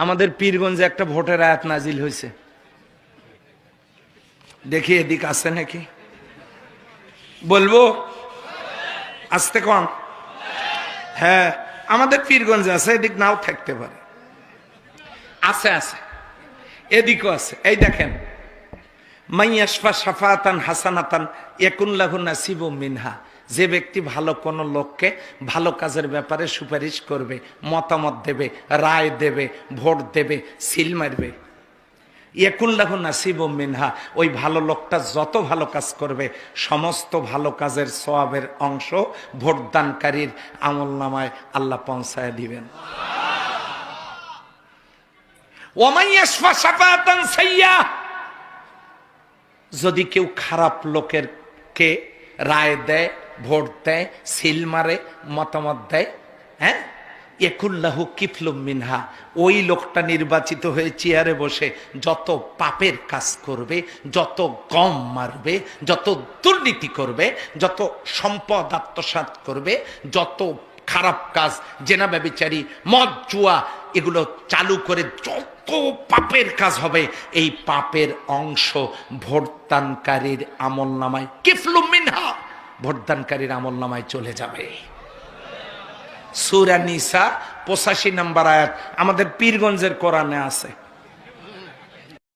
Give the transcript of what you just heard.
আমাদের পীরগঞ্জে একটা ভোটের আয়াত নাজিল হয়েছে, দেখি এদিক আছে নাকি, বলবো আসতে কম। হ্যাঁ, আমাদের পীরগঞ্জে আছে, এদিক নাও থাকতে পারে, আছে আছে, এদিকও আছে। এই দেখেন, মাইয়াশফা শাফাতান হাসানাতান ইয়াকুন লাহু নাসিবুম মিনহা, যে ব্যক্তি ভালো কোনো লোককে ভালো কাজের ব্যাপারে সুপারিশ করবে, মতামত দেবে, রায় দেবে, ভোট দেবে, সিল মারবে, ইয়াকুন লাহু নাসিবুম মিনহা, ওই ভালো লোকটা যত ভালো কাজ করবে সমস্ত ভালো কাজের সওয়াবের অংশ ভোটদানকারীর আমলনামায় আল্লাহ পৌঁছায় দিবেন। ওয়া মাইয়াশফা শাফাতান সাইয়্যা, যদি কেউ খারাপ লোকের কে রায় দেয়, ভোট দেয়, সিল মারে, মতামত দেয়, হ্যাঁ, ইয়াকুল্লাহু কিফলুম মিনহা, ওই লোকটা নির্বাচিত হয়ে চেয়ারে বসে যত পাপের কাজ করবে, যত গম মারবে, যত দুর্নীতি করবে, যত সম্পদ আত্মসাৎ করবে, যত খারাপ কাজ, জেনা ব্যভিচারী, মদ জুয়া এগুলো চালু করে যত পাপের কাজ হবে, এই পাপের অংশ ভোটদানকারীর আমলনামায় কিফলুম মিনহা, ভোটদানকারীর আমলনামায় চলে যাবে। সূরা নিসা 85 নম্বর আয়াত আমাদের পীরগঞ্জের কোরআনে আছে।